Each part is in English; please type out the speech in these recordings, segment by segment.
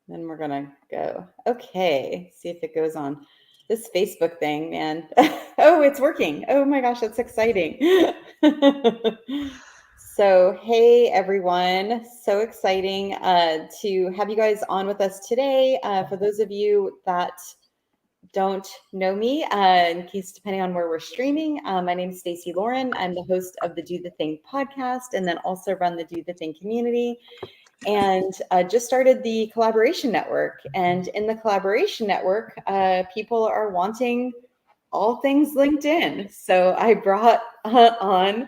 Then we're gonna go. Okay, see if it goes on this Facebook thing, man. Oh, it's working. Oh my gosh, that's exciting. So, hey everyone, so exciting to have you guys on with us today. For those of you that don't know me, in case depending on where we're streaming, my name is Stacey Lauren. I'm the host of the Do the Thing podcast, and then also run the Do the Thing community and just started the Collaboration Network. And in the Collaboration Network, people are wanting all things LinkedIn. So I brought on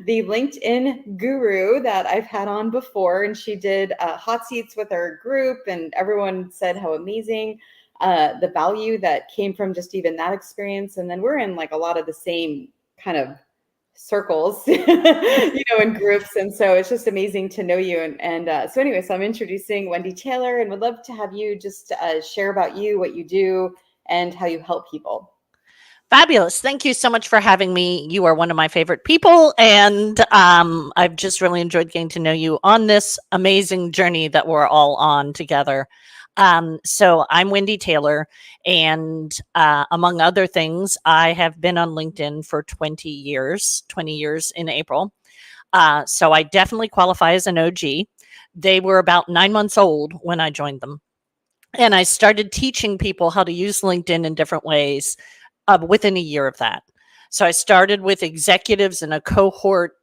the LinkedIn guru that I've had on before, and she did hot seats with our group, and everyone said how amazing the value that came from just even that experience. And then we're in like a lot of the same kind of circles, in groups. And so it's just amazing to know you. And so anyway, so I'm introducing Wendy Taylor and would love to have you just share about you, what you do, and how you help people. Fabulous. Thank you so much for having me. You are one of my favorite people. And I've just really enjoyed getting to know you on this amazing journey that we're all on together. So I'm Wendy Taylor. And among other things, I have been on LinkedIn for 20 years in April. So I definitely qualify as an OG. They were about 9 months old when I joined them. And I started teaching people how to use LinkedIn in different ways within a year of that. So I started with executives in a cohort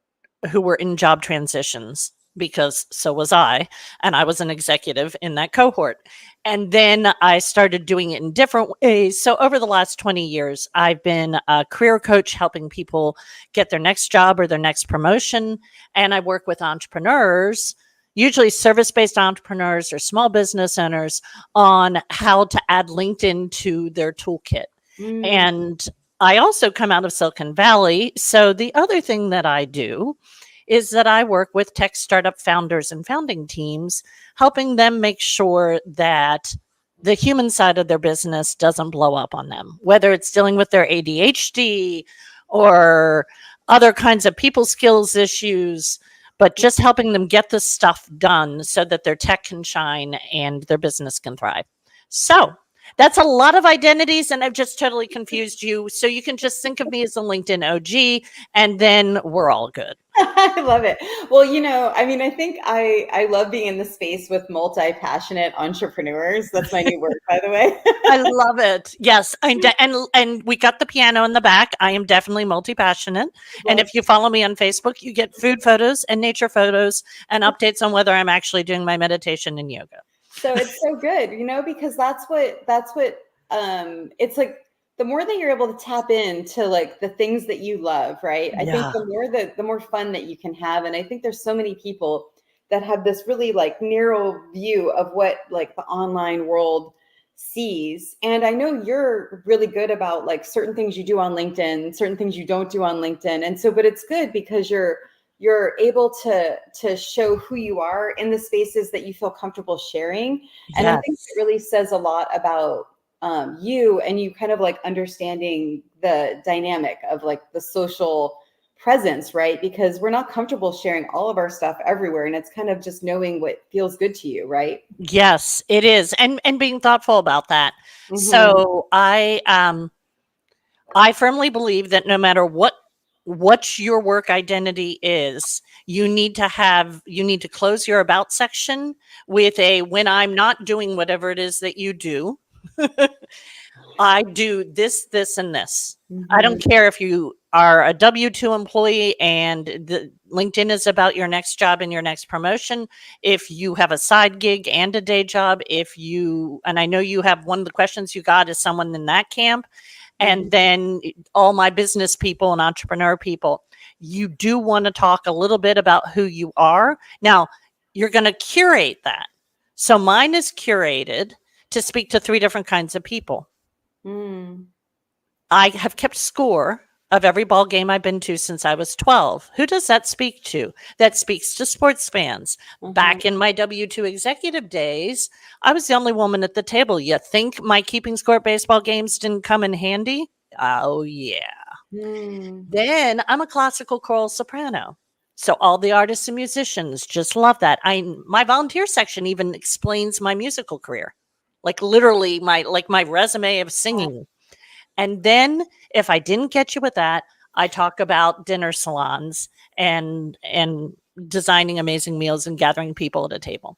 who were in job transitions because so was I, and I was an executive in that cohort. And then I started doing it in different ways. So over the last 20 years, I've been a career coach helping people get their next job or their next promotion. And I work with entrepreneurs, usually service-based entrepreneurs or small business owners, on how to add LinkedIn to their toolkit. And I also come out of Silicon Valley. So the other thing that I do is that I work with tech startup founders and founding teams, helping them make sure that the human side of their business doesn't blow up on them, whether it's dealing with their ADHD or other kinds of people skills issues, but just helping them get this stuff done so that their tech can shine and their business can thrive. So that's a lot of identities, and I've just totally confused you. So you can just think of me as a LinkedIn OG, and then we're all good. I love it. Well, I think I love being in the space with multi-passionate entrepreneurs. That's my new word, by the way. I love it. Yes, and we got the piano in the back. I am definitely multi-passionate. And if you follow me on Facebook, you get food photos and nature photos and updates on whether I'm actually doing my meditation and yoga. So it's so good, because that's what it's like, the more that you're able to tap into like the things that you love, right? I think the more fun that you can have. And I think there's so many people that have this really like narrow view of what like the online world sees. And I know you're really good about like certain things you do on LinkedIn, certain things you don't do on LinkedIn. And so, but it's good because you're able to show who you are in the spaces that you feel comfortable sharing. And I think it really says a lot about you, and you kind of like understanding the dynamic of like the social presence, right? Because we're not comfortable sharing all of our stuff everywhere. And it's kind of just knowing what feels good to you, right? Yes, it is. And being thoughtful about that. Mm-hmm. So I firmly believe that no matter what your work identity is, you need to close your about section with a, when I'm not doing whatever it is that you do, I do this, this, and this. Mm-hmm. I don't care if you are a W-2 employee and the LinkedIn is about your next job and your next promotion. If you have a side gig and a day job, and I know you have, one of the questions you got is someone in that camp. And then all my business people and entrepreneur people, you do want to talk a little bit about who you are. Now, you're going to curate that. So mine is curated to speak to 3 different kinds of people. I have kept score of every ball game I've been to since I was 12. Who does that speak to? That speaks to sports fans. Back in my W-2 executive days, I was the only woman at the table. You think my keeping score at baseball games didn't come in handy? Oh, yeah. Then I'm a classical choral soprano. So all the artists and musicians just love that. My volunteer section even explains my musical career, like literally my resume of singing. And then if I didn't get you with that, I talk about dinner salons and designing amazing meals and gathering people at a table.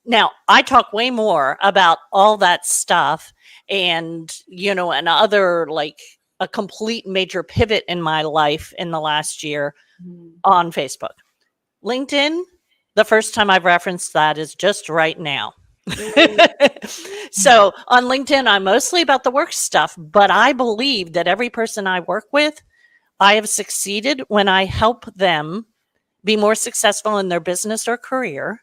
Now, I talk way more about all that stuff and, and other like a complete major pivot in my life in the last year on Facebook. LinkedIn, the first time I've referenced that is just right now. So on LinkedIn, I'm mostly about the work stuff, but I believe that every person I work with, I have succeeded when I help them be more successful in their business or career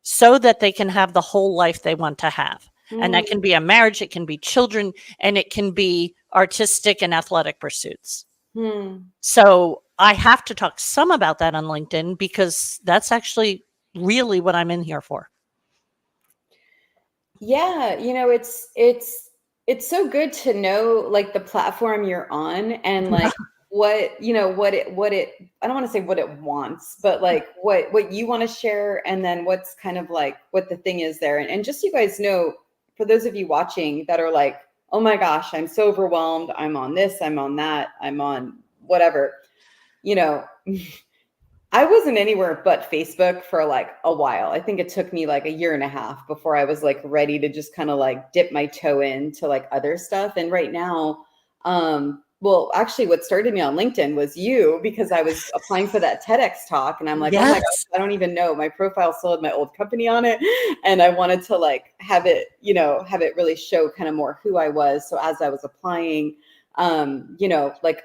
so that they can have the whole life they want to have. And that can be a marriage, it can be children, and it can be artistic and athletic pursuits. So I have to talk some about that on LinkedIn because that's actually really what I'm in here for. Yeah, it's so good to know like the platform you're on and like what it I don't want to say what it wants, but like what you want to share and then what's kind of like what the thing is there. And just so you guys know, for those of you watching that are like, oh my gosh, I'm so overwhelmed. I'm on this, I'm on that, I'm on whatever, I wasn't anywhere but Facebook for like a while. I think it took me like a year and a half before I was like ready to just kind of like dip my toe into like other stuff. And right now, well, actually what started me on LinkedIn was you, because I was applying for that TEDx talk and I'm like, oh my gosh, I don't even know. My profile still had my old company on it. And I wanted to like have it really show kind of more who I was. So as I was applying, like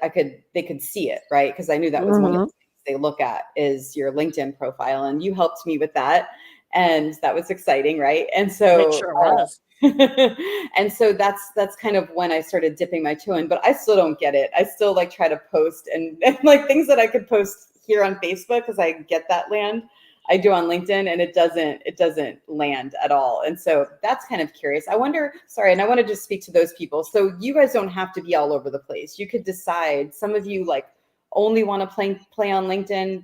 they could see it, right? Because I knew that was one of the they look at is your LinkedIn profile, and you helped me with that, and that was exciting, right? And so it sure was. And so that's kind of when I started dipping my toe in, but I still don't get it. I still like try to post and like things that I could post here on Facebook because I get that land. I do on LinkedIn and it doesn't land at all. And so that's kind of curious. I wonder, sorry, and I want to just speak to those people. So you guys don't have to be all over the place. You could decide, some of you like only want to play on LinkedIn,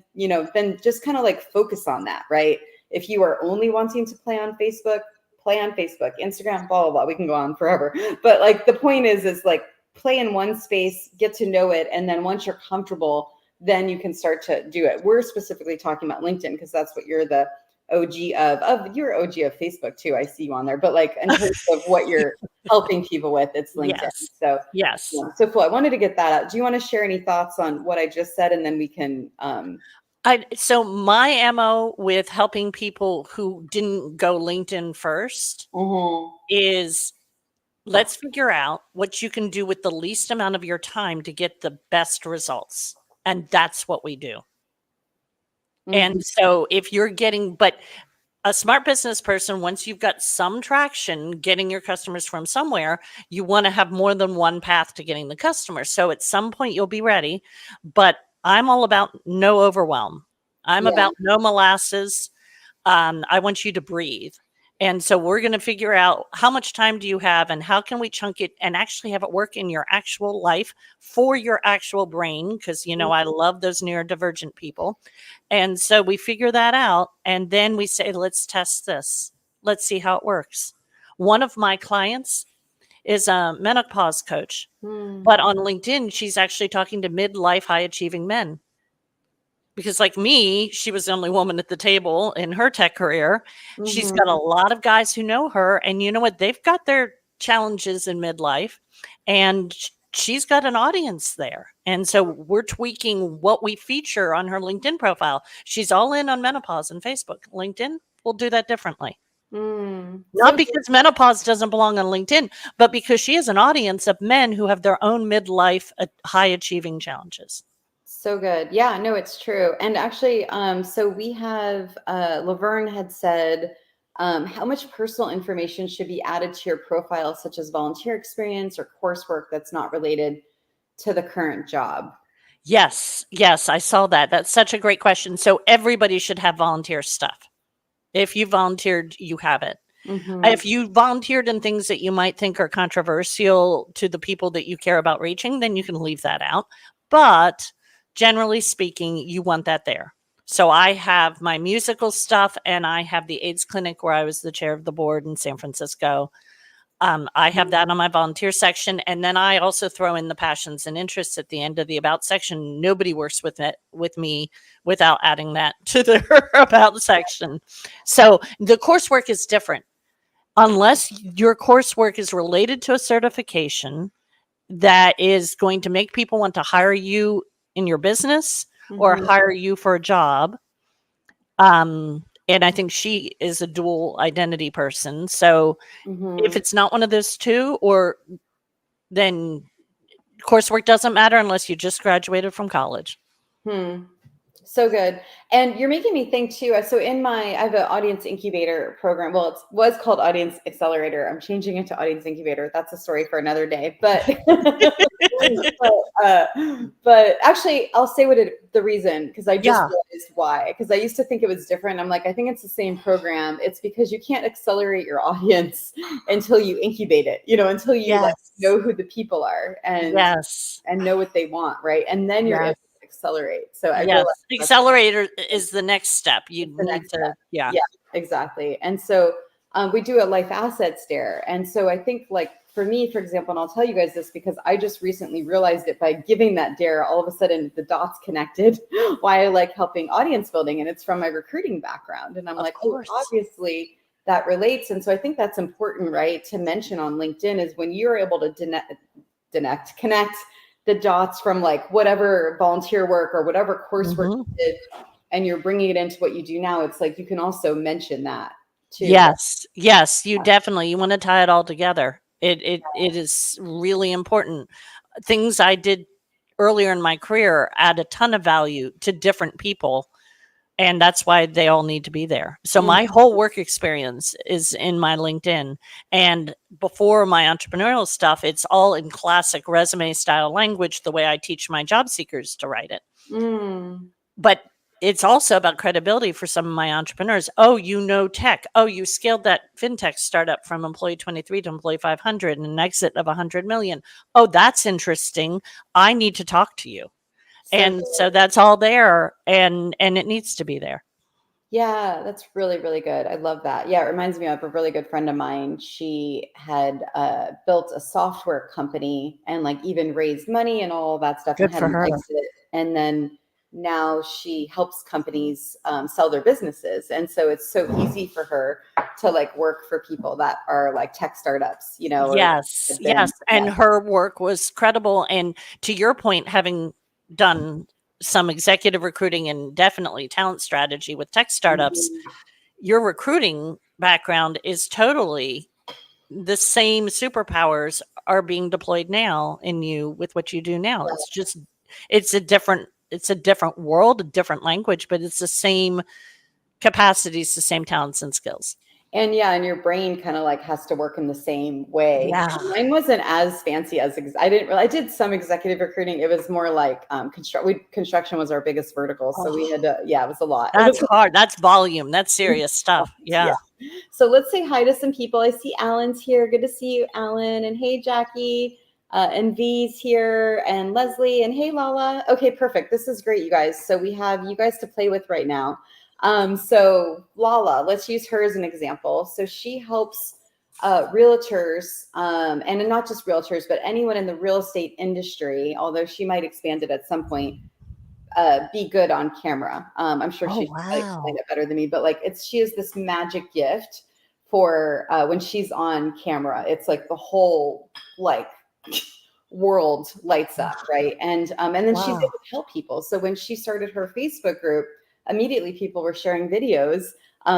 then just kind of like focus on that, right? If you are only wanting to play on Facebook, Instagram, blah, blah, blah. We can go on forever. But like the point is like play in one space, get to know it. And then once you're comfortable, then you can start to do it. We're specifically talking about LinkedIn because that's what you're the OG you're OG of Facebook too. I see you on there, but like in terms of what you're helping people with, it's LinkedIn. Yes. So yes. Yeah. So Flo, I wanted to get that out. Do you want to share any thoughts on what I just said? And then we can, so my MO with helping people who didn't go LinkedIn first is let's figure out what you can do with the least amount of your time to get the best results. And that's what we do. And so if you're but a smart business person, once you've got some traction getting your customers from somewhere, you want to have more than one path to getting the customer. So at some point you'll be ready, but I'm all about no overwhelm. I'm about no molasses. I want you to breathe. And so we're going to figure out how much time do you have and how can we chunk it and actually have it work in your actual life for your actual brain? Because, I love those neurodivergent people. And so we figure that out. And then we say, let's test this. Let's see how it works. One of my clients is a menopause coach, but on LinkedIn, she's actually talking to midlife high achieving men. Because like me, she was the only woman at the table in her tech career. She's got a lot of guys who know her. And you know what? They've got their challenges in midlife. And she's got an audience there. And so we're tweaking what we feature on her LinkedIn profile. She's all in on menopause and Facebook. LinkedIn, we'll do that differently. Not because menopause doesn't belong on LinkedIn, but because she has an audience of men who have their own midlife high achieving challenges. So good. Yeah, no, it's true. And actually, so we have, Laverne had said, how much personal information should be added to your profile, such as volunteer experience or coursework that's not related to the current job? Yes, I saw that. That's such a great question. So everybody should have volunteer stuff. If you volunteered, you have it. If you volunteered in things that you might think are controversial to the people that you care about reaching, then you can leave that out. But generally speaking, you want that there. So I have my musical stuff, and I have the AIDS clinic where I was the chair of the board in San Francisco. I have that on my volunteer section. And then I also throw in the passions and interests at the end of the about section. Nobody works with me without adding that to their about section. So the coursework is different. Unless your coursework is related to a certification that is going to make people want to hire you in your business or hire you for a job. And I think she is a dual identity person. So if it's not one of those two, or then coursework doesn't matter unless you just graduated from college. So good. And you're making me think too. So I have an audience incubator program. Well, it was called Audience Accelerator. I'm changing it to Audience Incubator. That's a story for another day. But but actually, I'll say the reason, because I just realized why. Because I used to think it was different. I'm like, I think it's the same program. It's because you can't accelerate your audience until you incubate it. Until you like know who the people are and know what they want, right? And then you're able to accelerate. So I realized the accelerator is the next step. You need to, yeah, exactly. And so we do a life assets dare. And so I think, like, for me, for example, and I'll tell you guys this because I just recently realized it by giving that dare, all of a sudden the dots connected why I like helping audience building. And it's from my recruiting background. And I'm like, oh, obviously that relates. And so I think that's important, right, to mention on LinkedIn, is when you're able to connect the dots from like whatever volunteer work or whatever coursework you did, and you're bringing it into what you do now. It's like you can also mention that too. Yes, you definitely, you want to tie it all together. It is really important. Things I did earlier in my career add a ton of value to different people, and that's why they all need to be there. So my whole work experience is in my LinkedIn, and before my entrepreneurial stuff, it's all in classic resume style language, the way I teach my job seekers to write it. But it's also about credibility for some of my entrepreneurs. Oh, tech. Oh, you scaled that fintech startup from employee 23 to employee 500 and an exit of 100 million. Oh, that's interesting. I need to talk to you. So that's all there, and it needs to be there. Yeah, that's really, really good. I love that. Yeah, it reminds me of a really good friend of mine. She had built a software company and like even raised money and all that stuff. Good and for her. And then now she helps companies sell their businesses. And so it's so easy for her to like work for people that are like tech startups, Yes. And her work was credible. And to your point, having done some executive recruiting and definitely talent strategy with tech startups, your recruiting background is totally the same superpowers are being deployed now in you with what you do now. It's a different world, a different language, but it's the same capacities, the same talents and skills. And your brain kind of like has to work in the same way. Yeah. Mine wasn't as fancy as I did some executive recruiting. It was more like construction was our biggest vertical. So we had to, it was a lot. That's hard. That's volume. That's serious stuff. Yeah. So let's say hi to some people. I see Alan's here. Good to see you, Alan. And hey, Jackie. And V's here, and Leslie, and hey, Lala. Okay, perfect. This is great, you guys. So we have you guys to play with right now. So Lala, let's use her as an example. So she helps realtors, and not just realtors, but anyone in the real estate industry, although she might expand it at some point, be good on camera. I'm sure she can explain it better than me, but like she has this magic gift for when she's on camera. It's like the whole like world lights up, right? And then she's able to help people. So when she started her Facebook group, immediately people were sharing videos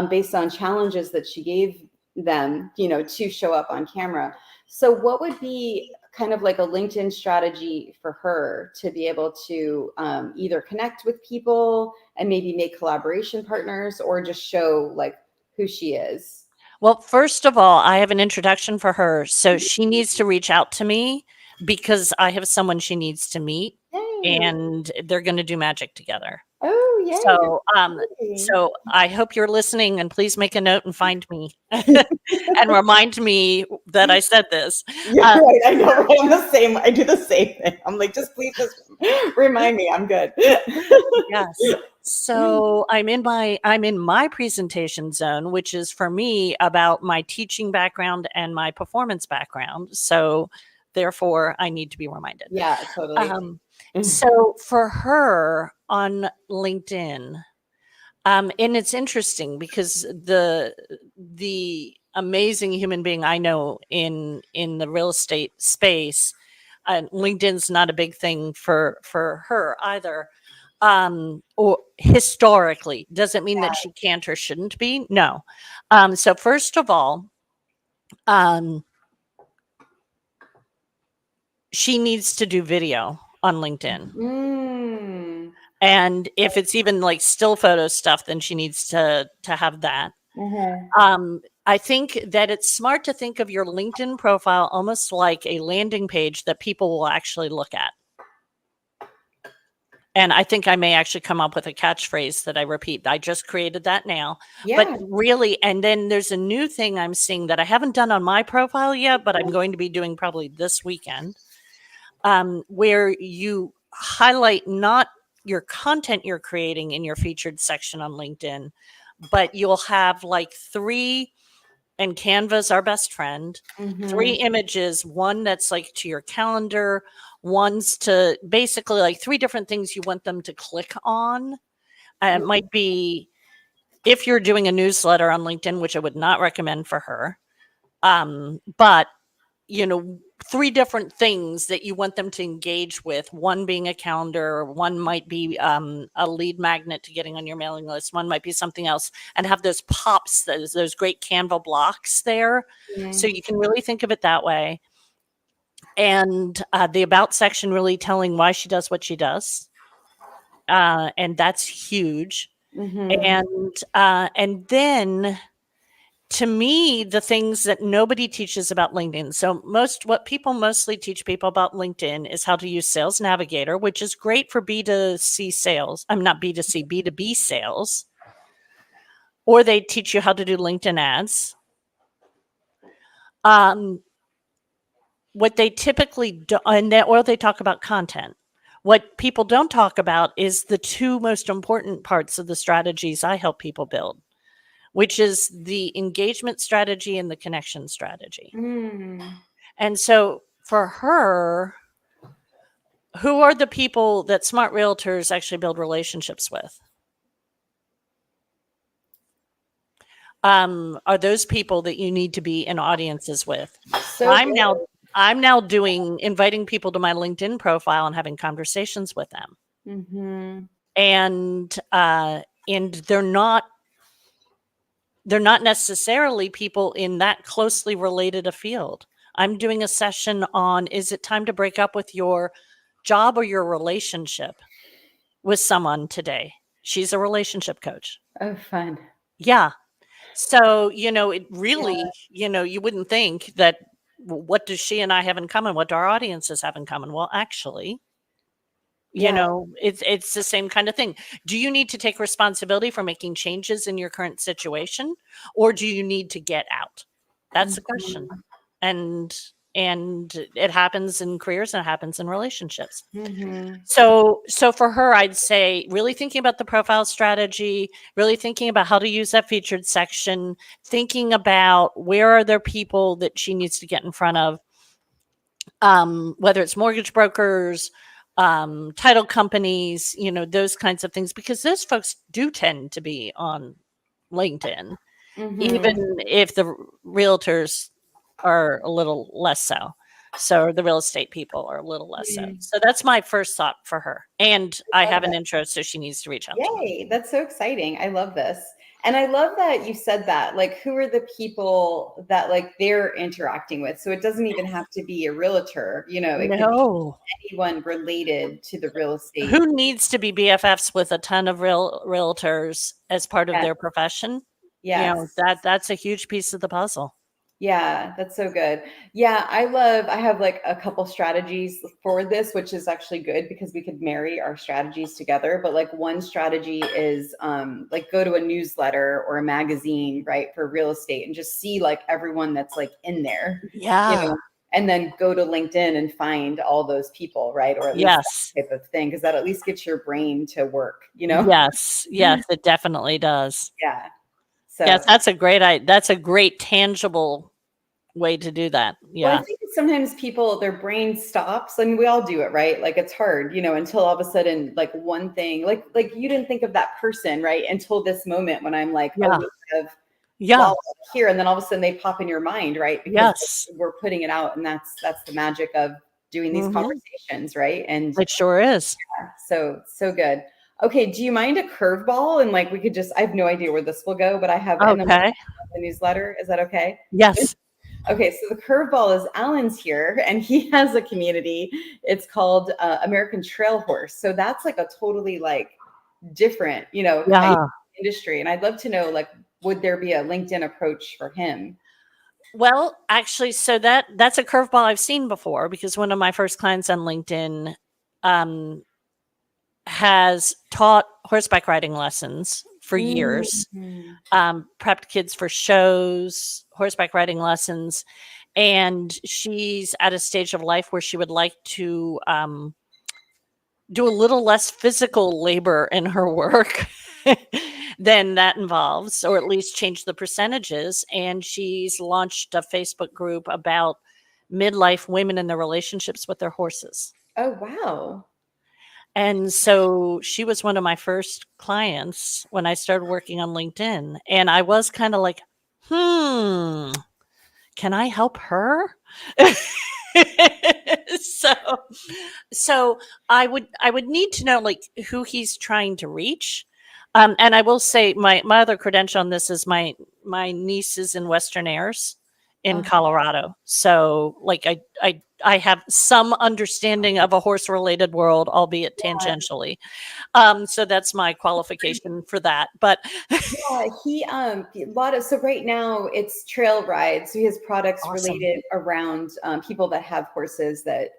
based on challenges that she gave them, to show up on camera. So what would be kind of like a LinkedIn strategy for her to be able to either connect with people and maybe make collaboration partners, or just show like who she is? Well, first of all, I have an introduction for her. So she needs to reach out to me because I have someone she needs to meet. And they're going to do magic together. Oh, yeah. So I hope you're listening, and please make a note and find me and remind me that I said this. Yeah, right. I know. Right? I'm the same. I do the same thing. I'm like, just please just remind me. I'm good. Yes. So I'm in my presentation zone, which is for me about my teaching background and my performance background. So therefore I need to be reminded. Yeah, totally. So for her on LinkedIn, and it's interesting because the amazing human being I know in the real estate space, LinkedIn's not a big thing for her either. Or historically, doesn't mean that she can't or shouldn't be. No. So first of all, she needs to do video on LinkedIn. Mm. And if it's even like still photo stuff, then she needs to have that. I think that it's smart to think of your LinkedIn profile almost like a landing page that people will actually look at. And I think I may actually come up with a catchphrase that I repeat. I just created that now. Yeah. But really, and then there's a new thing I'm seeing that I haven't done on my profile yet, but I'm going to be doing probably this weekend, where you highlight not your content you're creating in your featured section on LinkedIn, but you'll have like 3, and Canva's our best friend, 3 images, one that's like to your calendar, one's to basically like 3 different things you want them to click on. It might be if you're doing a newsletter on LinkedIn, which I would not recommend for her. But 3 different things that you want them to engage with, one being a calendar, one might be a lead magnet to getting on your mailing list, one might be something else, and have those pops, those great Canva blocks there. So you can really think of it that way. And the about section really telling why she does what she does. And that's huge. And then to me, the things that nobody teaches about LinkedIn. So what people mostly teach people about LinkedIn is how to use Sales Navigator, which is great for B2C sales. I'm not B2C, B2B sales. Or they teach you how to do LinkedIn ads. What they typically do, or they talk about content. What people don't talk about is the 2 most important parts of the strategies I help people build, which is the engagement strategy and the connection strategy. And so for her, who are the people that smart realtors actually build relationships with? Are those people that you need to be in audiences with? So I'm now inviting people to my LinkedIn profile and having conversations with them. And they're not necessarily people in that closely related a field. I'm doing a session on, is it time to break up with your job or your relationship with someone today? She's a relationship coach. Oh, fun. Yeah. So, it really, you wouldn't think that, what does she and I have in common? What do our audiences have in common? Well, actually, it's the same kind of thing. Do you need to take responsibility for making changes in your current situation, or do you need to get out? That's the question. And it happens in careers and it happens in relationships. So for her, I'd say really thinking about the profile strategy, really thinking about how to use that featured section, thinking about where are there people that she needs to get in front of, whether it's mortgage brokers, title companies, those kinds of things, because those folks do tend to be on LinkedIn, even if the realtors are a little less so. So the real estate people are a little less so. So that's my first thought for her. And I have an intro, so she needs to reach out to me. Yay, that's so exciting. I love this. And I love that you said that, like, who are the people that like they're interacting with? So it doesn't even have to be a realtor, it could be anyone related to the real estate. Who needs to be BFFs with a ton of realtors as part of their profession? Yes. That's a huge piece of the puzzle. Yeah, that's so good. Yeah, I have like a couple strategies for this, which is actually good because we could marry our strategies together. But like one strategy is like go to a newsletter or a magazine, right, for real estate and just see like everyone that's like in there. Yeah. and then go to LinkedIn and find all those people, right? Or at least Yes. that type of thing, because that at least gets your brain to work, you know? Yes. Yes, it definitely does. Yeah. Yes, So, that's a great tangible way to do that. well, I Yeah. think sometimes people, their brain stops. I mean, we all do it, right? Like it's hard, you know, until all of a sudden, like one thing, like you didn't think of that person, right? Until this moment when I'm like, oh, Yeah. we have Yeah. blah, blah, here, and then all of a sudden they pop in your mind, right? Because Yes. we're putting it out, and that's the magic of doing these Mhm. conversations, right? And It sure is. so good. Okay, do you mind a curveball? And like we could just, I have no idea where this will go, but I have, and then we'll Okay. have the newsletter. Is that okay? Yes. Okay, so the curveball is Alan's here, and he has a community. It's called American Trail Horse. So that's like a totally like different, you know, kind of Yeah. industry. And I'd love to know, like, would there be a LinkedIn approach for him? Well, actually, so that's a curveball I've seen before because one of my first clients on LinkedIn um, has taught horseback riding lessons for years, Mhm. prepped kids for shows, horseback riding lessons, and she's at a stage of life where she would like to do a little less physical labor in her work than that involves, or at least change the percentages. And she's launched a Facebook group about midlife women and their relationships with their horses. Oh, wow. And so she was one of my first clients when I started working on LinkedIn. And I was kind of like, can I help her? so I would need to know like who he's trying to reach. And I will say my other credential on this is my niece is in Western Airs in Uh, Colorado. So like I have some understanding of a horse related world, albeit tangentially. So that's my qualification for that. But yeah, he a lot of, so right now it's trail rides. So he has products awesome. related around people that have horses that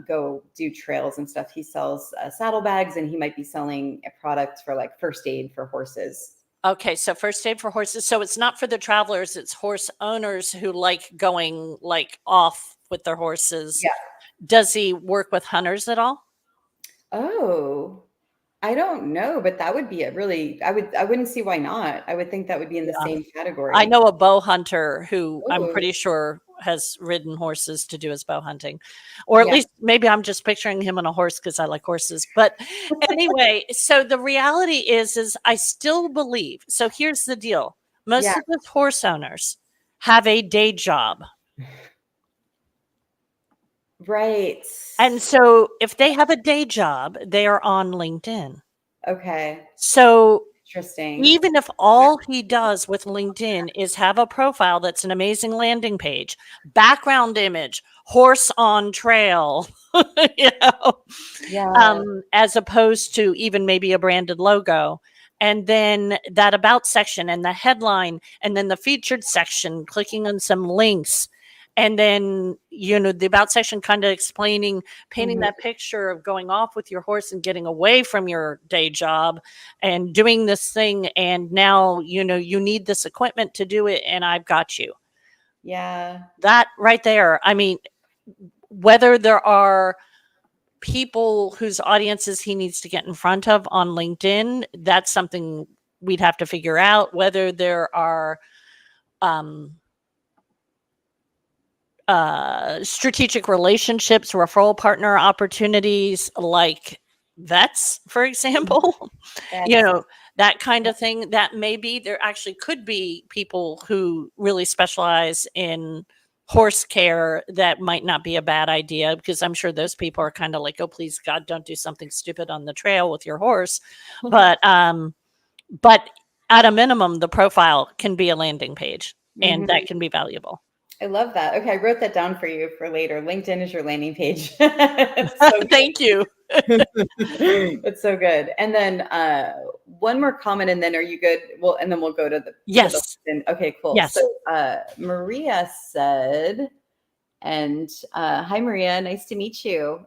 go do trails and stuff. He sells saddlebags, and he might be selling a product for like first aid for horses. Okay, so first aid for horses. So it's not for the travelers, it's horse owners who like going like off with their horses. Yeah. Does he work with hunters at all? Oh, I don't know, but that would be a really, I wouldn't see why not. I would think that would be in the Yeah. same I category. know a bow hunter who I'm Oh, pretty sure has ridden horses to do his bow hunting. Or at yeah. least maybe I'm just picturing him on a horse because I like horses. But anyway, so the reality is I still believe. So here's the deal. Yeah. Most of the horse owners have a day job. Right. And so if they have a day job, they are on LinkedIn. Okay. So Interesting. even if all he does with LinkedIn is have a profile that's an amazing landing page, background image, horse on trail, you know, Yeah. as opposed to even maybe a branded logo. And then that about section and the headline, and then the featured section, clicking on some links. And then, the about section kind of explaining, painting Mhm. that picture of going off with your horse and getting away from your day job and doing this thing. And now, you need this equipment to do it. And I've got you. Yeah. That right there. I mean, whether there are people whose audiences he needs to get in front of on LinkedIn, that's something we'd have to figure out. Whether there are strategic relationships, referral partner opportunities like vets, for example, you That's know, that kind of thing. That maybe there actually could be people who really specialize in horse care. That might not be a bad idea because I'm sure those people are kind of like, oh, please God, don't do something stupid on the trail with your horse. But at a minimum, the profile can be a landing page and Mhm. that can be valuable. I love that. Okay, I wrote that down for you for later. LinkedIn is your landing page. It's so Thank you. good. It's so good. And then one more comment, and then are you good? Well, and then we'll go to the Yes. okay, cool. Yes. So Maria said, and hi Maria, nice to meet you.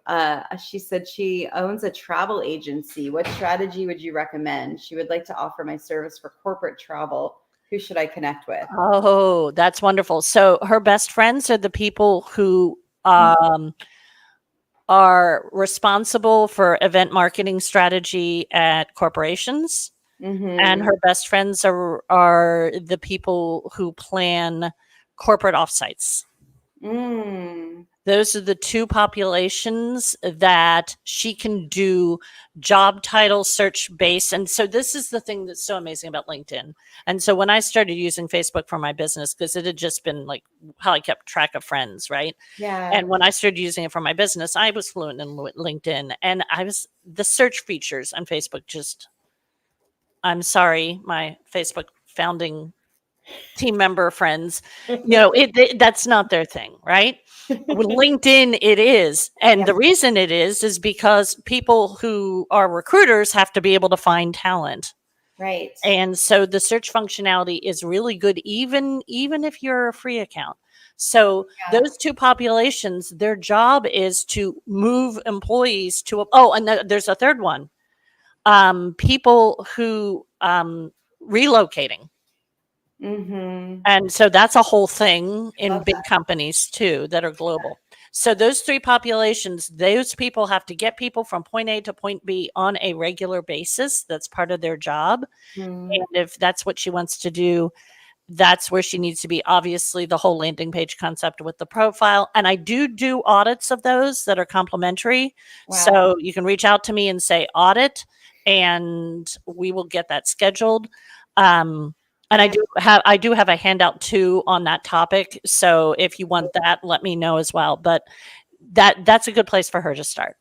She said she owns a travel agency. What strategy would you recommend? She would like to offer my service for corporate travel. Who should I connect with? Oh, that's wonderful. So her best friends are the people who um, are responsible for event marketing strategy at corporations. And Mm-hmm. her best friends are the people who plan corporate offsites. Mm. Those are the two populations that she can do job title search based. And so this is the thing that's so amazing about LinkedIn. And so when I started using Facebook for my business, because it had just been like how I kept track of friends, right? Yeah. And when I started using it for my business, I was fluent in LinkedIn, and the search features on Facebook just, I'm sorry, my Facebook founding team member friends, that's not their thing, right? With LinkedIn, it is. And Yeah. the reason it is because people who are recruiters have to be able to find talent. Right. And so the search functionality is really good, even if you're a free account. So Yeah. those two populations, their job is to move employees to and there's a third one. People who relocating. Mm-hmm. And so that's a whole thing in Love big that. companies too that are global. So those three populations, those people have to get people from point A to point B on a regular basis. That's part of their job. Mm. And if that's what she wants to do, that's where she needs to be. Obviously, the whole landing page concept with the profile. And I do audits of those that are complimentary. Wow. So you can reach out to me and say audit, and we will get that scheduled. And Yeah. I do have a handout too on that topic. So if you want that, let me know as well. But that's a good place for her to start.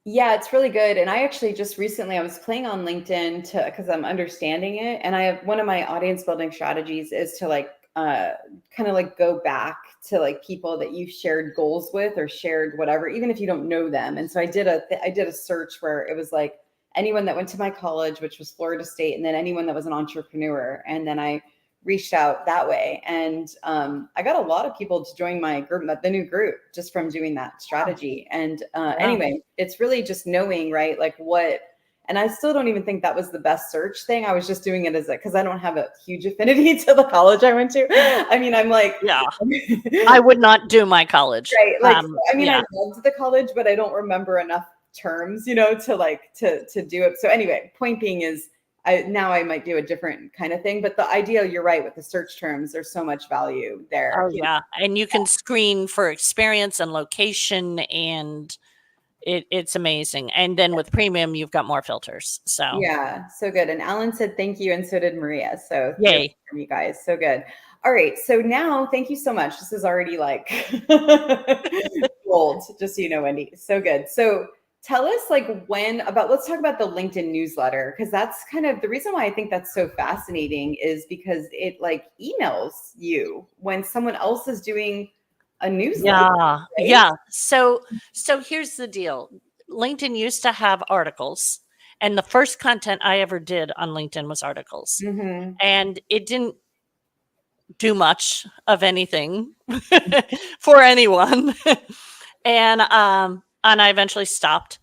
Yeah, it's really good. And I actually just recently I was playing on LinkedIn to because I'm understanding it. And I have one of my audience building strategies is to like kind of like go back to like people that you've shared goals with or shared whatever, even if you don't know them. And so I did a search where it was like anyone that went to my college, which was Florida State, and then anyone that was an entrepreneur. And then I reached out that way. And I got a lot of people to join my group, the new group, just from doing that strategy. And anyway, it's really just knowing, right? Like what, and I still don't even think that was the best search thing. I was just doing it as because I don't have a huge affinity to the college I went to. I mean, I'm like, yeah, I would not do my college. Right. Like, I mean, yeah. I loved the college, but I don't remember enough terms, to like, to do it. So anyway, point being is, now I might do a different kind of thing, but the idea, you're right, with the search terms, there's so much value there. Oh yeah, and you can screen for experience and location, and it's amazing. And then with premium, you've got more filters. So Yeah, so good. And Alan said thank you, and so did Maria. So yay. from you guys, so good. All right, so now thank you so much. This is already like gold, just so you know, Wendy. So good. So tell us let's talk about the LinkedIn newsletter, because that's kind of the reason why I think that's so fascinating, is because it like emails you when someone else is doing a newsletter. Yeah. Right? Yeah. So here's the deal. LinkedIn used to have articles, and the first content I ever did on LinkedIn was articles. Mm-hmm. And it didn't do much of anything for anyone. And I eventually stopped.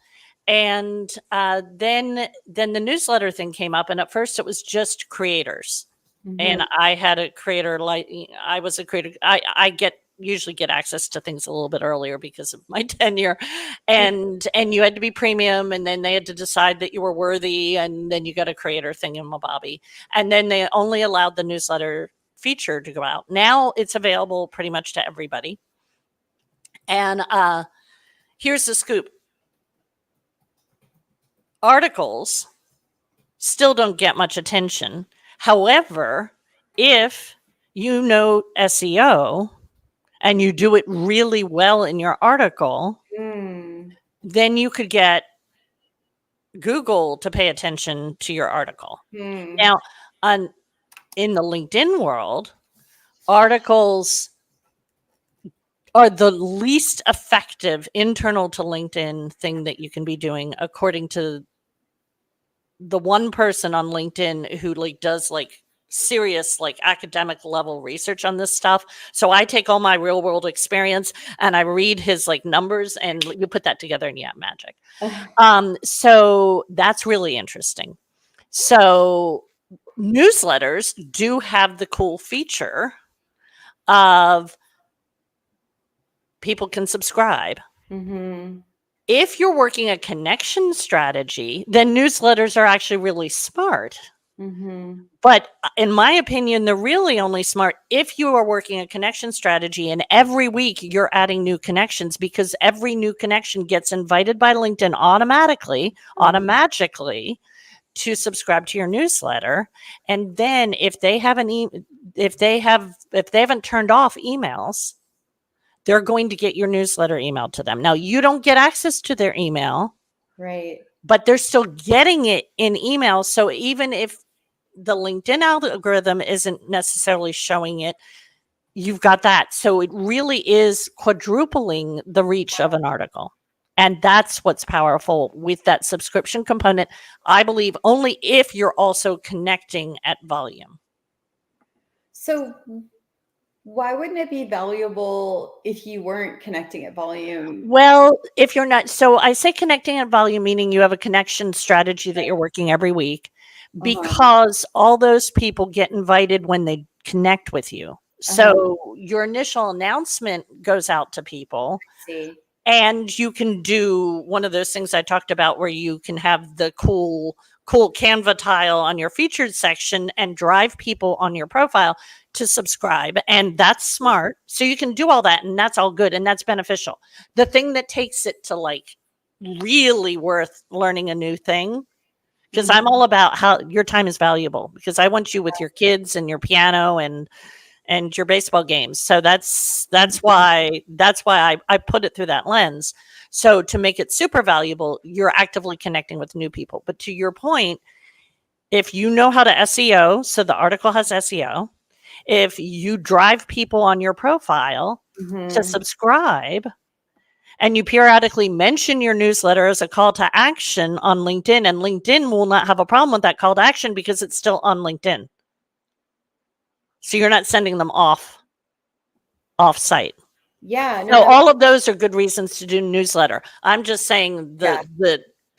And then the newsletter thing came up, and at first it was just creators. Mm-hmm. And I had a creator, like I was a creator. I usually get access to things a little bit earlier because of my tenure, and you had to be premium, and then they had to decide that you were worthy, and then you got a creator thing in Mobobby, and then they only allowed the newsletter feature to go out. Now it's available pretty much to everybody. And here's the scoop. Articles still don't get much attention. However, if you know SEO and you do it really well in your article, then you could get Google to pay attention to your article. Now, in the LinkedIn world, articles are the least effective internal to LinkedIn thing that you can be doing, according to the one person on LinkedIn who like does like serious like academic level research on this stuff. So I take all my real world experience and I read his like numbers, and you put that together and magic. So that's really interesting. So newsletters do have the cool feature of people can subscribe. Mm-hmm. If you're working a connection strategy, then newsletters are actually really smart. Mm-hmm. But in my opinion, they're really only smart if you are working a connection strategy and every week you're adding new connections, because every new connection gets invited by LinkedIn automatically to subscribe to your newsletter. And then if they haven't turned off emails, they're going to get your newsletter emailed to them. Now, you don't get access to their email, Right. but they're still getting it in email. So even if the LinkedIn algorithm isn't necessarily showing it, you've got that. So it really is quadrupling the reach of an article. And that's what's powerful with that subscription component, I believe, only if you're also connecting at volume. So why wouldn't it be valuable if you weren't connecting at volume? Well, if you're not, so I say connecting at volume, meaning you have a connection strategy that you're working every week, because all those people get invited when they connect with you. So your initial announcement goes out to people. See. And you can do one of those things I talked about where you can have the cool Canva tile on your featured section and drive people on your profile to subscribe. And that's smart. So you can do all that, and that's all good, and that's beneficial. The thing that takes it to like really worth learning a new thing, because I'm all about how your time is valuable, because I want you with your kids and your piano and your baseball games. So that's why I put it through that lens. So to make it super valuable, you're actively connecting with new people. But to your point, if you know how to SEO, so the article has SEO, if you drive people on your profile to subscribe, and you periodically mention your newsletter as a call to action on LinkedIn, and LinkedIn will not have a problem with that call to action because it's still on LinkedIn. So you're not sending them off site. Yeah. No, all of those are good reasons to do newsletter. I'm just saying the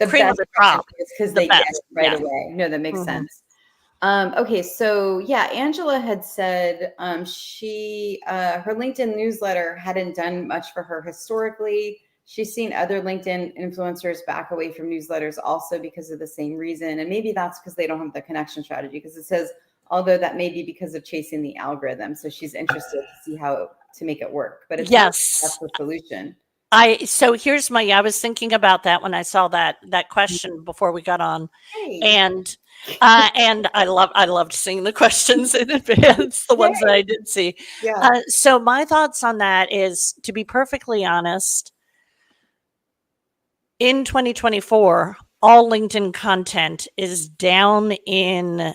cream of the crop is because they get it right away. No, that makes sense. Okay, so yeah, Angela had said she her LinkedIn newsletter hadn't done much for her historically. She's seen other LinkedIn influencers back away from newsletters also because of the same reason, and maybe that's because they don't have the connection strategy. Because it says, although that may be because of chasing the algorithm, so she's interested to see how to make it work. But it's that's the solution. So here's I was thinking about that when I saw that question before we got on. Hey. And I loved seeing the questions in advance, the ones that I did see. Yeah. So my thoughts on that is, to be perfectly honest, in 2024, all LinkedIn content is down in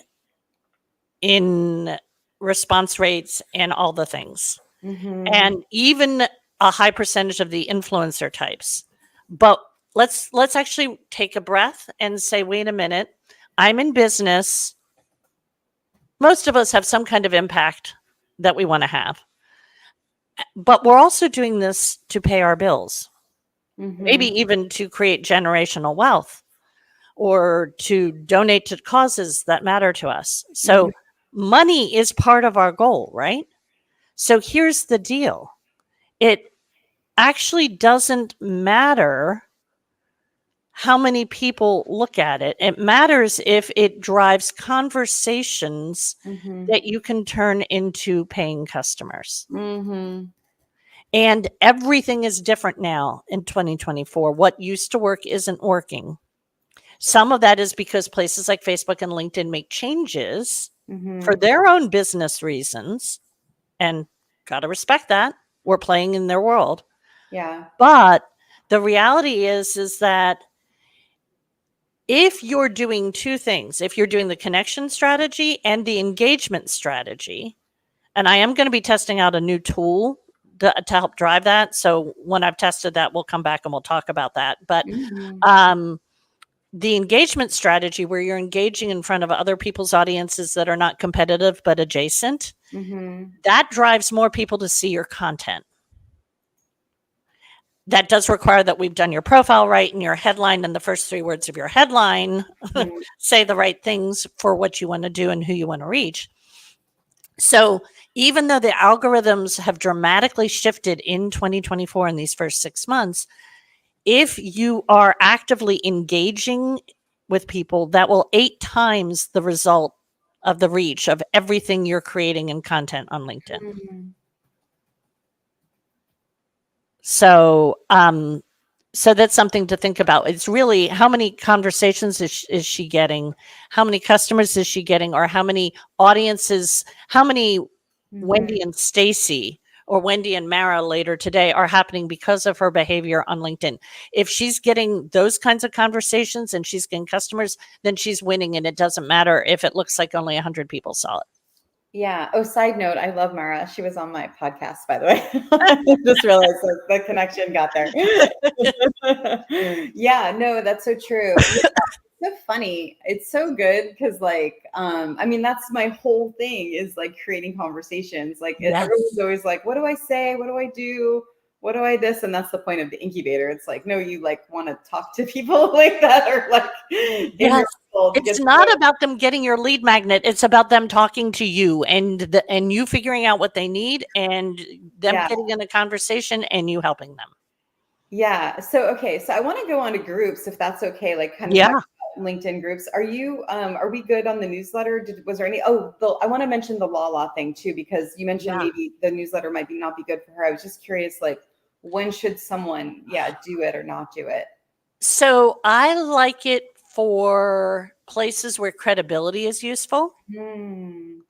response rates and all the things. And even a high percentage of the influencer types. But let's actually take a breath and say, wait a minute, I'm in business. Most of us have some kind of impact that we want to have. But we're also doing this to pay our bills, maybe even to create generational wealth or to donate to causes that matter to us. So money is part of our goal, right? So here's the deal. It actually doesn't matter how many people look at it. It matters if it drives conversations that you can turn into paying customers. And everything is different now in 2024. What used to work isn't working. Some of that is because places like Facebook and LinkedIn make changes for their own business reasons, and got to respect that. We're playing in their world. Yeah. But the reality is that if you're doing two things, if you're doing the connection strategy and the engagement strategy, and I am going to be testing out a new tool to help drive that. So when I've tested that, we'll come back and we'll talk about that. But the engagement strategy, where you're engaging in front of other people's audiences that are not competitive but adjacent, that drives more people to see your content. That does require that we've done your profile right, and your headline and the first 3 words of your headline say the right things for what you want to do and who you want to reach. So even though the algorithms have dramatically shifted in 2024 in these first 6 months, if you are actively engaging with people, that will 8 times the result of the reach of everything you're creating in content on LinkedIn. Mm. So, so that's something to think about. It's really how many conversations is she getting? How many customers is she getting? Or how many audiences, how many Wendy and Stacy or Wendy and Mara later today are happening because of her behavior on LinkedIn. If she's getting those kinds of conversations and she's getting customers, then she's winning, and it doesn't matter if it looks like only 100 people saw it. Yeah. Oh, side note, I love Mara. She was on my podcast, by the way. I just realized the connection got there. Yeah, no, that's so true. Yeah, so funny. It's so good because like I mean that's my whole thing is like creating conversations. Like Yes. everyone's always like, what do I say? What do I do? What do I this? And that's the point of the incubator. It's like, no, you like want to talk to people like that or like in your Yes. world It's because not about them getting your lead magnet. It's about them talking to you and you figuring out what they need and them yeah. getting in a conversation and you helping them. Yeah. So okay. So I want to go on to groups if that's okay. Like kind of Yeah. talk about LinkedIn groups. Are we good on the newsletter? Was there any I want to mention the Lala thing too, because you mentioned Yeah. maybe the newsletter might be not be good for her. I was just curious, like when should someone do it or not do it? So I like it for places where credibility is useful. Hmm.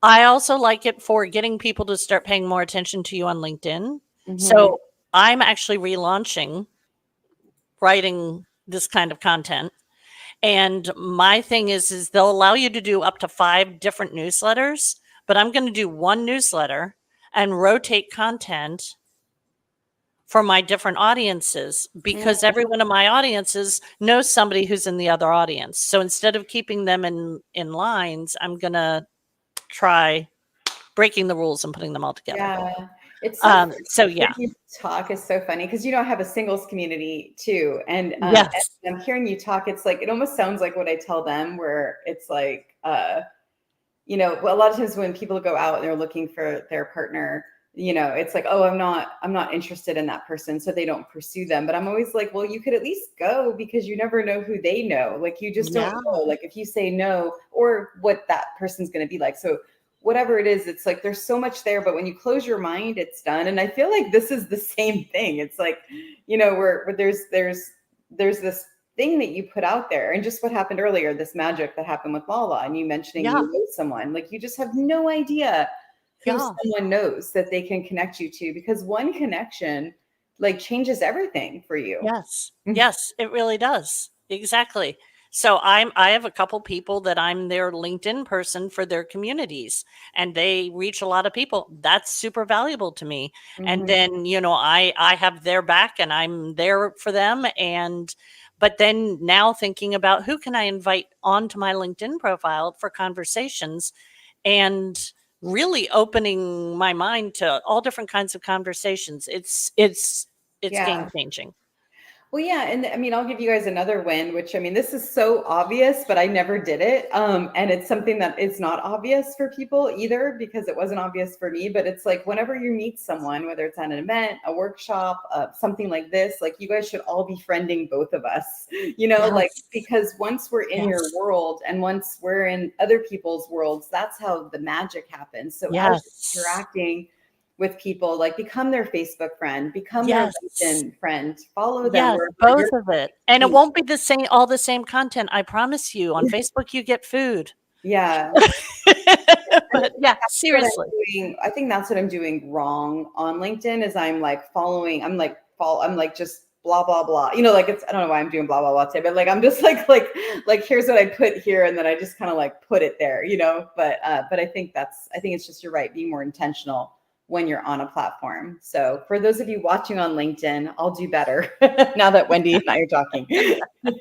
I also like it for getting people to start paying more attention to you on LinkedIn. Mhm. So I'm actually relaunching writing this kind of content. And my thing is they'll allow you to do up to 5 different newsletters, but I'm going to do one newsletter and rotate content for my different audiences because every one of my audiences knows somebody who's in the other audience. So instead of keeping them in lines, I'm going to try breaking the rules and putting them all together. Yeah. It's so, so yeah. You talk is so funny because you don't have a singles community too. And Yes. I'm hearing you talk, it's like it almost sounds like what I tell them where it's like you know, well, a lot of times when people go out and they're looking for their partner, you know, it's like, oh, I'm not interested in that person, so they don't pursue them. But I'm always like, well, you could at least go because you never know who they know. Like you just don't know. Like if you say no or what that person's going to be like. So whatever it is, it's like there's so much there, but when you close your mind, it's done. And I feel like this is the same thing. It's like, you know, where there's this thing that you put out there and just what happened earlier, this magic that happened with Lala and you mentioning you know someone, like you just have no idea who someone knows that they can connect you to because one connection like changes everything for you. Yes. Yes, it really does. Exactly. So I have a couple people that I'm their LinkedIn person for their communities and they reach a lot of people. That's super valuable to me. And then, you know, I have their back and I'm there for them. And but then now thinking about who can I invite onto my LinkedIn profile for conversations and really opening my mind to all different kinds of conversations. It's game changing. Well, yeah, and I mean, I'll give you guys another win, which I mean, this is so obvious, but I never did it. And it's something that is not obvious for people either, because it wasn't obvious for me. But it's like whenever you meet someone, whether it's at an event, a workshop, something like this, like you guys should all be friending both of us, you know, like because once we're in your world and once we're in other people's worlds, that's how the magic happens. So as you're interacting with people, like become their Facebook friend, become their LinkedIn friend, follow them. Both of it. And it won't be all the same content. I promise you. On Facebook, you get food. Yeah. But yeah, seriously. I think that's what I'm doing wrong on LinkedIn is I'm like following, I'm like just blah, blah, blah. You know, like I don't know why I'm doing blah, blah, blah today, but like, I'm just like, here's what I put here. And then I just kind of like put it there, you know, but I think it's just, you're right. Being more intentional when you're on a platform. So for those of you watching on LinkedIn, I'll do better now that Wendy and I are talking. Or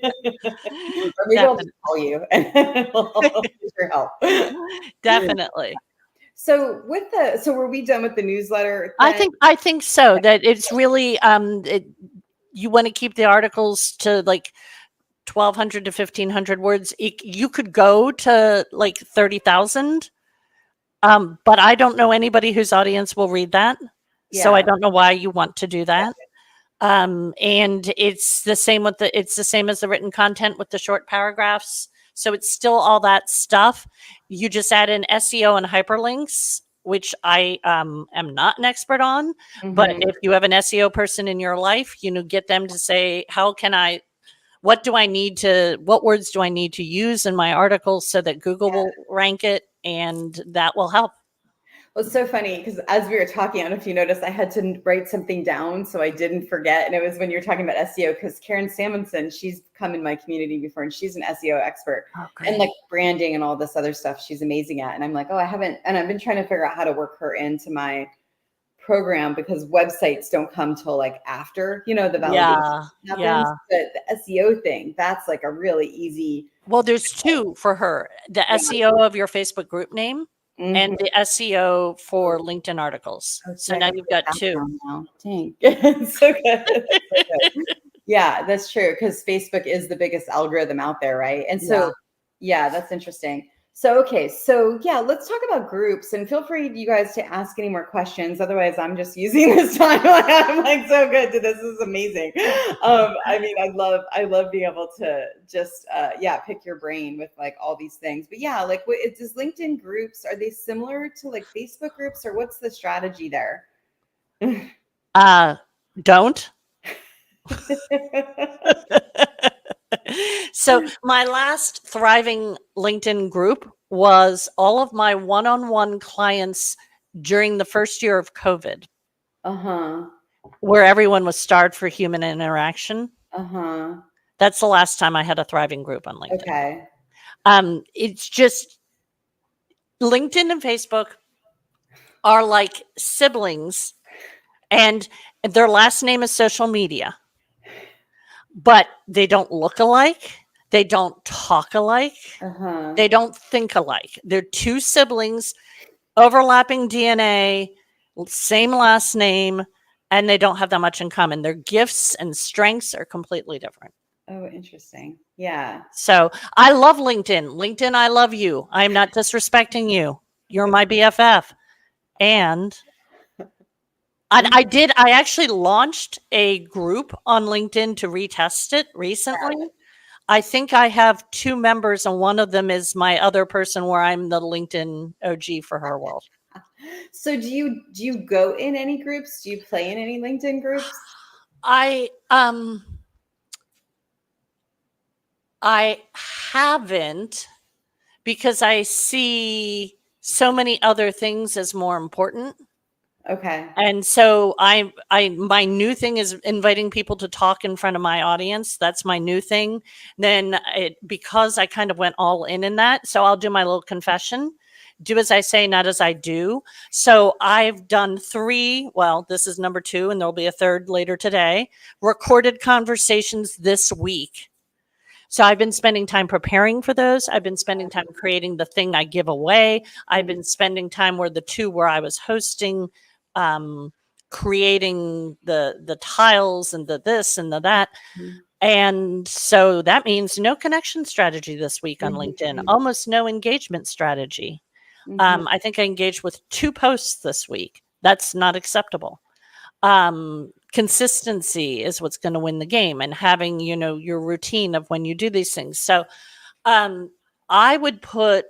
maybe I'll just call you and I'll get your help. Definitely. So were we done with the newsletter? I think so. That it's really you want to keep the articles to like 1,200 to 1,500 words. You could go to like 30,000. But I don't know anybody whose audience will read that. So I Yeah. don't know why you want to do that. And it's the same with it's the same as the written content with the short paragraphs. So it's still all that stuff. You just add in SEO and hyperlinks, which I am not an expert on. But Mhm. if you have an SEO person in your life, get them to say, what words do I need to use in my articles so that Google will rank it, and that will help. Well, it's so funny because as we were talking, I don't know if you noticed, I had to write something down so I didn't forget. And it was when you were talking about SEO, because Karen Samuelson, she's come in my community before and she's an SEO expert and like branding and all this other stuff she's amazing at. And I'm like, oh, I've been trying to figure out how to work her into my program because websites don't come till like after, the validation happens. But the SEO thing, that's like a really easy. Well, there's two for her: the SEO of your Facebook group name and the SEO for LinkedIn articles. So now you've got two. Now. Dang. It's so good. So good. Yeah, that's true. Because Facebook is the biggest algorithm out there, right? And so, yeah, that's interesting. So, okay. So, yeah, let's talk about groups and feel free, you guys, to ask any more questions. Otherwise, I'm just using this time. I'm like so good to this. This is amazing. I mean, I love being able to just, pick your brain with like all these things. But yeah, like does LinkedIn groups, are they similar to like Facebook groups or what's the strategy there? Don't. So my last thriving LinkedIn group was all of my one-on-one clients during the first year of COVID. Where everyone was starved for human interaction. That's the last time I had a thriving group on LinkedIn. Okay. It's just LinkedIn and Facebook are like siblings, and their last name is social media, but they don't look alike. They don't talk alike. They don't think alike. They're two siblings, overlapping DNA, same last name, and they don't have that much in common. Their gifts and strengths are completely different. Oh, interesting. Yeah. So I love LinkedIn. LinkedIn, I love you. I'm not disrespecting you. You're my BFF. And I actually launched a group on LinkedIn to retest it recently. I think I have 2 members, and one of them is my other person where I'm the LinkedIn OG for her world. So do you go in any groups? Do you play in any LinkedIn groups? I haven't, because I see so many other things as more important. Okay. And so my new thing is inviting people to talk in front of my audience. That's my new thing. Then because I kind of went all in that, so I'll do my little confession. Do as I say, not as I do. So I've done 3, well, this is number 2, and there'll be a 3rd later today, recorded conversations this week. So I've been spending time preparing for those. I've been spending time creating the thing I give away. I've been spending time where the 2 where I was hosting, creating the tiles and the this and the that. And so that means no connection strategy this week on LinkedIn, almost no engagement strategy. I think I engaged with 2 posts this week. That's not acceptable. Consistency is what's going to win the game, and having, your routine of when you do these things. So I would put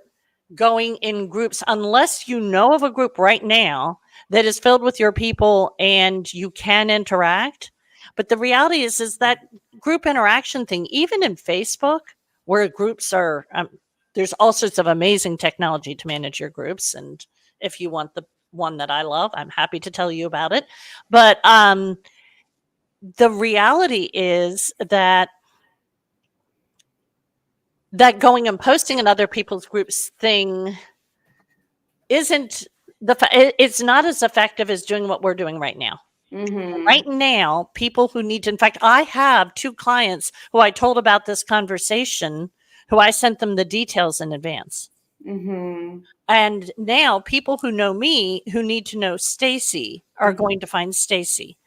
going in groups, unless you know of a group right now that is filled with your people and you can interact. But the reality is that group interaction thing, even in Facebook, where groups are, there's all sorts of amazing technology to manage your groups. And if you want the one that I love, I'm happy to tell you about it. But the reality is that going and posting in other people's groups thing isn't it's not as effective as doing what we're doing right now. Right now, people who need to, in fact, I have 2 clients who I told about this conversation, who I sent them the details in advance. And now people who know me, who need to know Stacy, are going to find Stacy.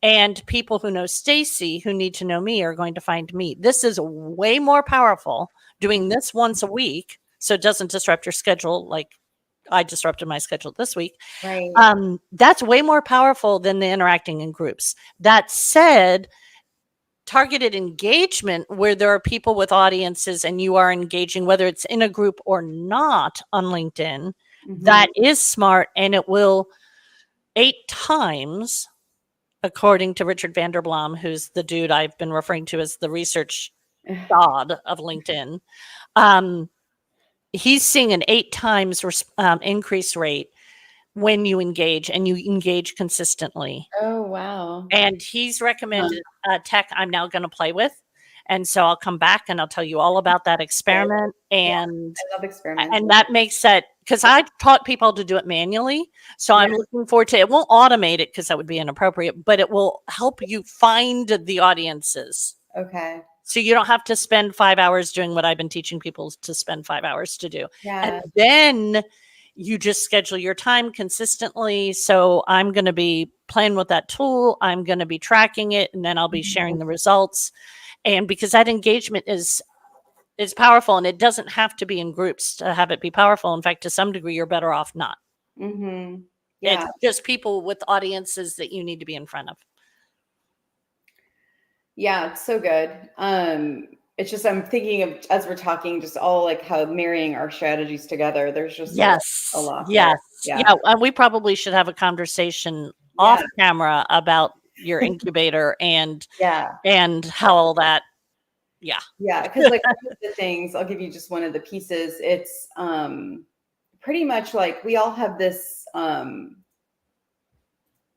And people who know Stacy, who need to know me, are going to find me. This is way more powerful doing this once a week, so it doesn't disrupt your schedule like I disrupted my schedule this week. Right. That's way more powerful than the interacting in groups. That said, targeted engagement where there are people with audiences and you are engaging, whether it's in a group or not on LinkedIn, that is smart, and it will 8 times, according to Richard Vanderblom, who's the dude I've been referring to as the research god of LinkedIn. He's seeing an 8 times increase rate when you engage, and you engage consistently. Oh, wow. And he's recommended tech I'm now going to play with. And so I'll come back and I'll tell you all about that experiment. And I love experiments. and that makes it, because I taught people to do it manually. So I'm looking forward to it. It won't automate it because that would be inappropriate, but it will help you find the audiences. Okay. So you don't have to spend 5 hours doing what I've been teaching people to spend 5 hours to do. Yeah. And then you just schedule your time consistently. So I'm going to be playing with that tool. I'm going to be tracking it, and then I'll be sharing the results. And because that engagement is powerful, and it doesn't have to be in groups to have it be powerful. In fact, to some degree, you're better off not. Yeah. It's just people with audiences that you need to be in front of. Yeah, it's so good. It's just, I'm thinking of, as we're talking, just all like how marrying our strategies together. There's just a lot. Yes. Yeah. And we probably should have a conversation off camera about your incubator and how all that. Yeah. Yeah. Because like one of the things, I'll give you just one of the pieces. It's pretty much like we all have this,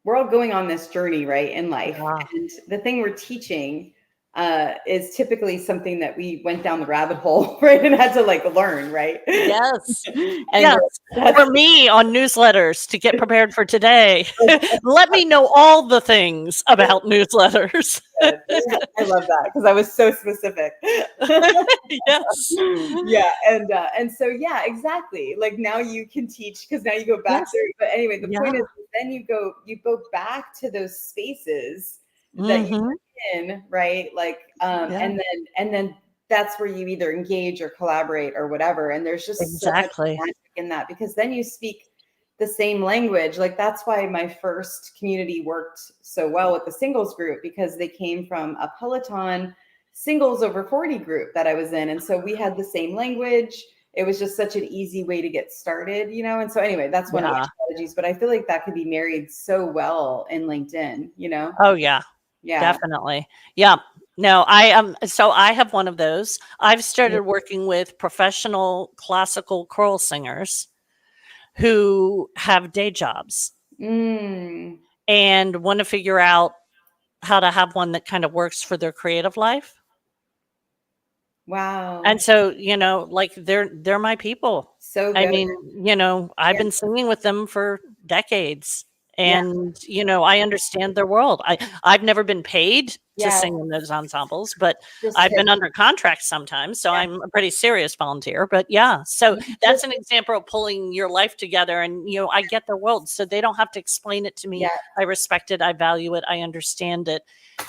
we're all going on this journey, right, in life. And the thing we're teaching is typically something that we went down the rabbit hole, right, and had to like learn, right? Yes. And for me on newsletters to get prepared for today, let me know all the things about newsletters. I love that because I was so specific. Yes. Yeah. And so, yeah, exactly. Like now you can teach because now you go back there. But anyway, the point is then you go back to those spaces that you were in, right? Like, and then that's where you either engage or collaborate or whatever. And there's just so much magic in that, because then you speak the same language. Like that's why my first community worked so well with the singles group, because they came from a Peloton singles over 40 group that I was in. And so we had the same language. It was just such an easy way to get started, you know? And so anyway, that's one of the strategies, but I feel like that could be married so well in LinkedIn, you know? Oh yeah. Yeah, definitely. Yeah. No, so I have one of those. I've started working with professional classical choral singers who have day jobs and want to figure out how to have one that kind of works for their creative life. Wow. And so, you know, like they're my people. So good. I mean, you know, I've been singing with them for decades. And, you know, I understand their world. I've never been paid to sing in those ensembles, but I've been under contract sometimes. So I'm a pretty serious volunteer. But yeah, so that's an example of pulling your life together. And, you know, I get their world. So they don't have to explain it to me. I respect it. I value it. I understand it.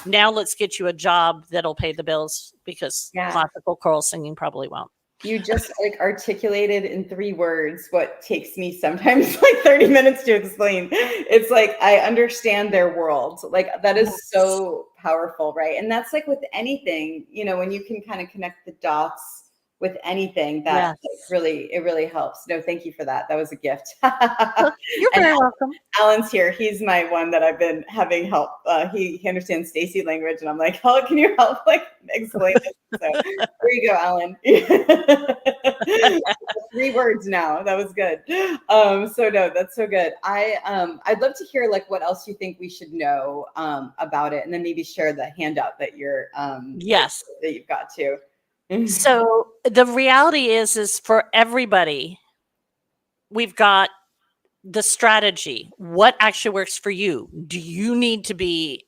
Now let's get you a job that'll pay the bills, because classical choral singing probably won't. You just like articulated in 3 words what takes me sometimes like 30 minutes to explain. It's like, I understand their world. Like that is so powerful, right? And that's like with anything, you know, when you can kind of connect the dots with anything, that like, it really helps. No, thank you for that. That was a gift. You're very welcome. Alan's here. He's my one that I've been having help. He understands Stacy language, and I'm like, oh, can you help like explain it? So there you go, Alan. 3 words now. That was good. So no, that's so good. I'd love to hear like what else you think we should know about it, and then maybe share the handout that you're that you've got too. So the reality is for everybody, we've got the strategy. What actually works for you? Do you need to be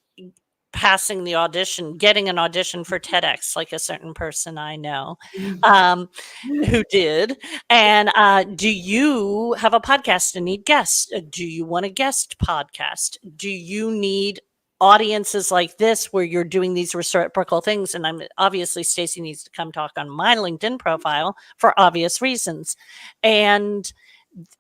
passing the audition, getting an audition for TEDx, like a certain person I know who did? And do you have a podcast and need guests? Do you want a guest podcast? Do you need audiences like this where you're doing these reciprocal things? And I'm obviously Stacy needs to come talk on my LinkedIn profile for obvious reasons. And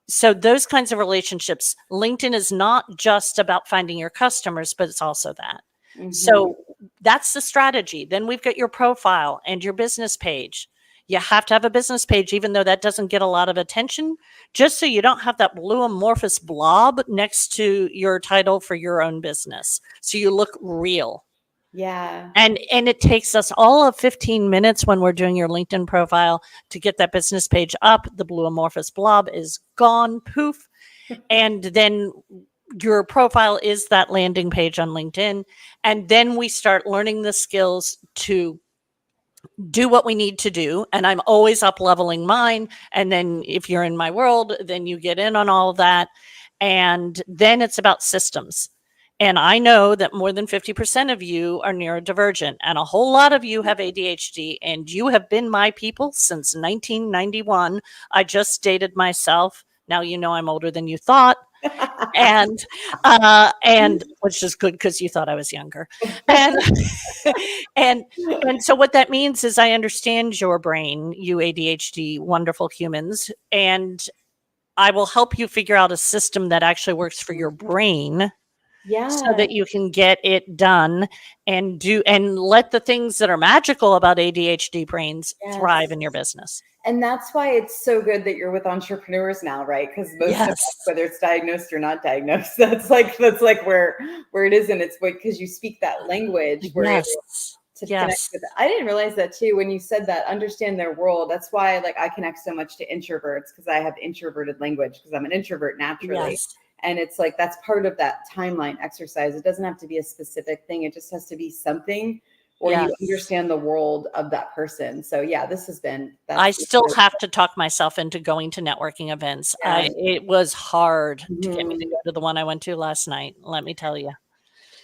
So those kinds of relationships, LinkedIn is not just about finding your customers, but it's also that. Mhm. So that's the strategy. Then we've got your profile and your business page. You have to have a business page, even though that doesn't get a lot of attention, just so you don't have that blue amorphous blob next to your title for your own business. So you look real. Yeah. And it takes us all of 15 minutes when we're doing your LinkedIn profile to get that business page up. The blue amorphous blob is gone, poof. And then your profile is that landing page on LinkedIn. And then we start learning the skills to do what we need to do. And I'm always up leveling mine. And then if you're in my world, then you get in on all of that. And then it's about systems. And I know that more than 50% of you are neurodivergent, and a whole lot of you have ADHD, and you have been my people since 1991. I just dated myself. Now you know I'm older than you thought. and which is good because you thought I was younger. And and so what that means is I understand your brain, you ADHD wonderful humans, and I will help you figure out a system that actually works for your brain Yeah. so that you can get it done and let the things that are magical about ADHD brains thrive Yes. in your business. And that's why it's so good that you're with entrepreneurs now, right? Because most of us, Yes. whether it's diagnosed or not diagnosed, that's like where it is, and it's because you speak that language. We're able Yes. to connect Yes. with it. I didn't realize that too when you said that. Understand their world. That's why like I connect so much to introverts because I have introverted language because I'm an introvert naturally. Yes. And it's like that's part of that timeline exercise. It doesn't have to be a specific thing. It just has to be something where you Yes. understand the world of that person. So yeah, this has been I that's still have to talk myself into going to networking events. Yeah. It was hard to get me to Mhm. go to the one I went to last night, let me tell you.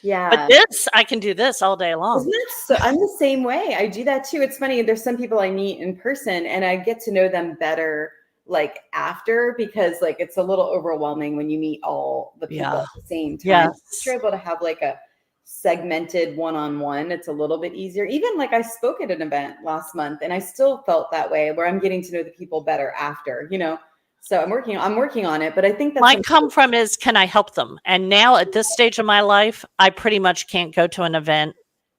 But Yeah. this, I can do this all day long. Isn't that so? I'm the same way. I do that too. It's funny. There's some people I meet in person and I get to know them better like after because like it's a little overwhelming when you meet all the people Yeah. at the same time. Yes. If you're able to have like a segmented one-on-one, it's a little bit easier. Even like I spoke at an event last month and I still felt that way where I'm getting to know the people better after, you know. So I'm working on it, but I think that's My come from is, can I help them? And now at this stage of my life, I pretty much can't go to an event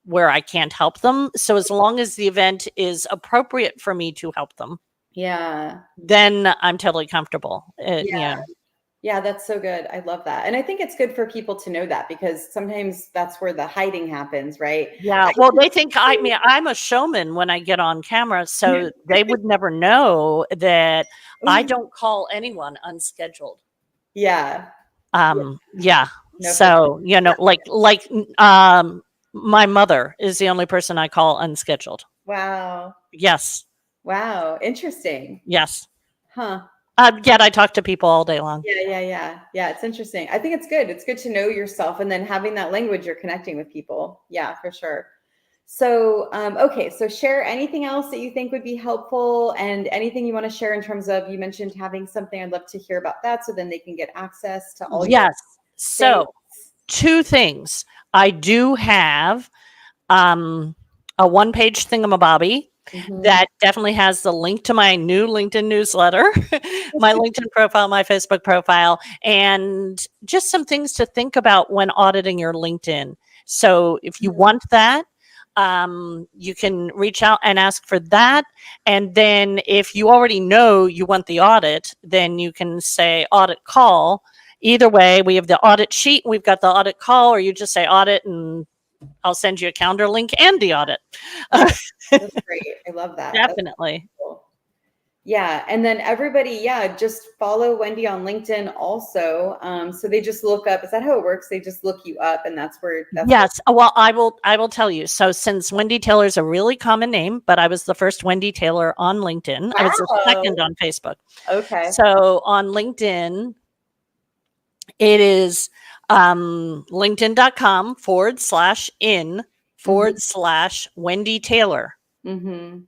where I can't help them. So as long as the event is appropriate for me to help them, yeah. then I'm totally comfortable. Yeah. Yeah, that's so good. I love that. And I think it's good for people to know that because sometimes that's where the hiding happens, right? Yeah. Well, they think I'm a showman when I get on camera. So they would never know that I don't call anyone unscheduled. Yeah. Yeah. No, So, my mother is the only person I call unscheduled. wow. Yes. Wow. Interesting. Yes. Huh. Yet I talk to people all day long. Yeah. Yeah. It's interesting. I think it's good. It's good to know yourself and then having that language, you're connecting with people. Yeah, for sure. So, okay. So share anything else that you think would be helpful and anything you want to share in terms of, you mentioned having something. I'd love to hear about that so then they can get access to all your Yes. So two things. I do have a one-page thingamabobby that definitely has the link to my new LinkedIn newsletter, my LinkedIn profile, my Facebook profile, and just some things to think about when auditing your LinkedIn. So if you want that, you can reach out and ask for that. And then if you already know you want the audit, then you can say audit call. Either way, we have the audit sheet, we've got the audit call, or you just say audit and I'll send you a calendar link and the audit. That's great. I love that. Definitely. Cool. Yeah. And then everybody, just follow Wendy on LinkedIn also. So they just look up, is that how it works? They just look you up and that's yes. Well, I will tell you. So since Wendy Taylor is a really common name, but I was the first Wendy Taylor on LinkedIn. I was the second on Facebook. Okay. So on LinkedIn, it is linkedin.com/in/Wendy Taylor. Mm-hmm.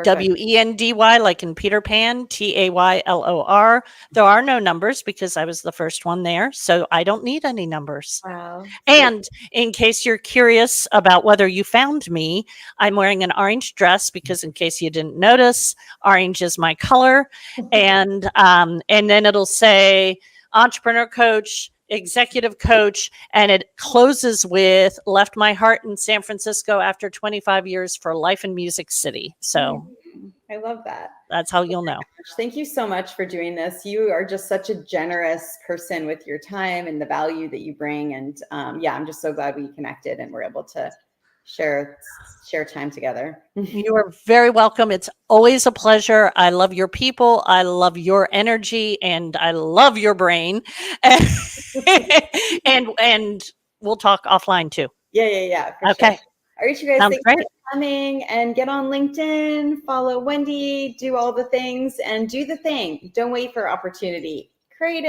Perfect. Wendy, like in Peter Pan, Taylor. There are no numbers because I was the first one there. So I don't need any numbers. Wow. And in case you're curious about whether you found me, I'm wearing an orange dress because, in case you didn't notice, orange is my color. And then it'll say entrepreneur coach, executive coach, and it closes with left my heart in San Francisco after 25 years for life in Music City. So I love that. that's how you'll know. Thank you so much for doing this. You are just such a generous person with your time and the value that you bring. And yeah, I'm just so glad we connected and we're able to share time together. You are very welcome. It's always a pleasure. I love your people. I love your energy, and I love your brain. and we'll talk offline too. Yeah. Okay. Sure. All right, you guys. Sounds Thanks great. for coming, and get on LinkedIn, follow Wendy, do all the things, and do the thing. Don't wait for opportunity. Create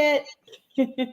it.